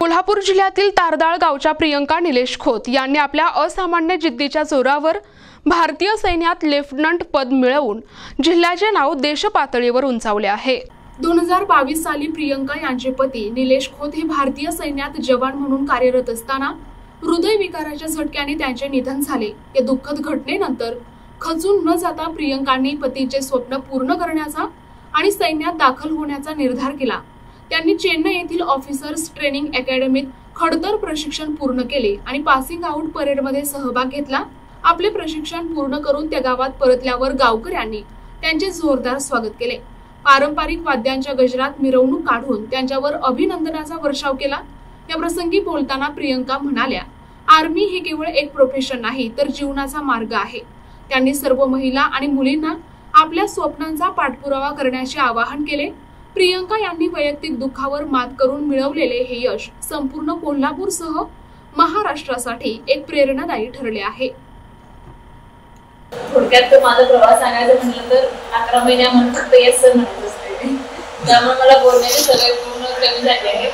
कोल्हापूर जिल्ह्यातील तारदाळ गावच्या प्रियंका निलेश खोत यांनी आपल्या असामान्य जिद्दीच्या जोरावर भारतीय सैन्यात लेफ्टनंट पद मिळवून जिल्ह्याचे नाव देशपातळीवर उंचावले आहे। 2022 साली प्रियंका यांचे पती निलेश खोत हे भारतीय सैन्यात जवान म्हणून कार्यरत असताना हृदयविकाराच्या झटक्याने त्यांचे निधन झाले। या दुःखद घटनेनंतर खचून न जाता प्रियंकांनी पतीचे स्वप्न पूर्ण करण्याचा आणि सैन्यात दाखल होण्याचा निर्धार केला। त्यांनी चेन्नई येथील ऑफिसर्स ट्रेनिंग अकॅडमीत खडतर प्रशिक्षण पूर्ण केले आणि पासिंग आउट परेडमध्ये सहभाग घेतला। आपले प्रशिक्षण पूर्ण करून त्या गावात परतल्यावर गावकऱ्यांनी त्यांचे जोरदार स्वागत केले। पारंपरिक वाद्यांच्या गजरात मिरवणूक काढून त्यांच्यावर अभिनंदनाचा वर्षाव केला। या प्रसंगी बोलताना प्रियंका म्हणाल्या, आर्मी हे केवळ एक प्रोफेशन नाही तर जीवनाचा मार्ग आहे। त्यांनी सर्व महिला आणि मुलींना आपल्या स्वप्नांचा पाठपुरावा करण्याचे आवाहन केले। प्रियंका यांनी वैयक्तिक दुःखावर मात करून मिळवलेले हे यश संपूर्ण कोल्हापूरसह महाराष्ट्रासाठी एक प्रेरणादायी ठरले आहे। थोडक्यात माझा प्रवास सांगायचं म्हटलं तर 11 महिन्यामध्ये फक्त येस सर म्हणत असते, त्यामुळे मला बोलण्याचे सगळे पूर्ण कमी झाले आहे।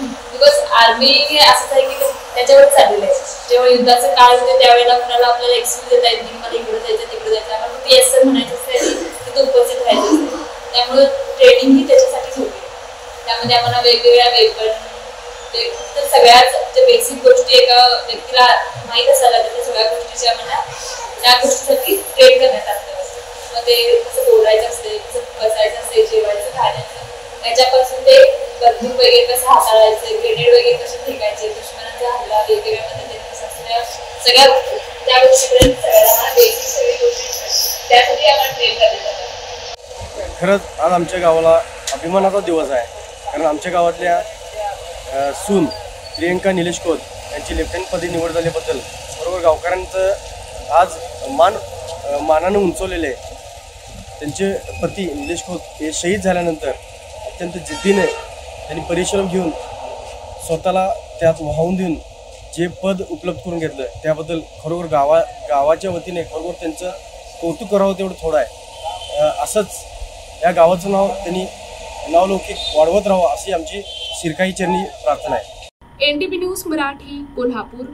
बिकॉज आर्मी हे असंच आहे की त्याच्यावर चाललेलं आहे। जेव्हा युद्धाचं काळ होते त्यावेळेला कुणाला आपल्याला एक्सक्यूज देता येत नाही, मला इकडे जायचं तिकडे जायचं, आम्हाला फक्त येस सर म्हणायचं असते, तिथे उपस्थित राहायचं असते। त्यामुळे ट्रेनिंग ही त्याच्यासाठीच होती। त्यामध्ये आम्हाला वेगवेगळ्या वेपन तर सगळ्याच जे बेसिक गोष्टी एका व्यक्तीला माहीत असायला त्या सगळ्या गोष्टीची आम्हाला त्या गोष्टीसाठी ट्रेन करण्यात आलं। मग ते कसं बोलायचं असते, कसं बसायचं असते, जेवायचं, खाण्याचं, याच्यापासून ते बंदूक वगैरे कसं हाताळायचं, ग्रेनेड वगैरे कसे फेकायचे, दुश्मनाचा हल्ला वेगवेगळ्या पद्धतीने कसं असतं, सगळ्या त्या गोष्टीपर्यंत सगळ्याला बेसिक सगळी गोष्टी त्यासाठी आम्हाला ट्रेन करण्यात आलं। खरंच आज आमच्या गावाला अभिमानाचा दिवस आहे, कारण आमच्या गावातल्या सून प्रियंका निलेश खोत यांची लेफ्टनंटपदी निवड झाल्याबद्दल बरोबर गावकऱ्यांचं आज मानानं उंचवलेले आहे। त्यांचे पती निलेश खोत हे शहीद झाल्यानंतर अत्यंत जिद्दीने त्यांनी परिश्रम घेऊन स्वतःला त्यात वाहून देऊन जे पद उपलब्ध करून घेतलं त्याबद्दल खरोखर गावाच्या वतीने खरोखर त्यांचं कौतुक करावं तेवढं थोडं आहे। असंच या गावाचं नाव त्यांनी नावलौकिक वाढवत राहावं अशी आमची शिरकाई चरणी प्रार्थना आहे। NTV news Marathi, Kolhapur.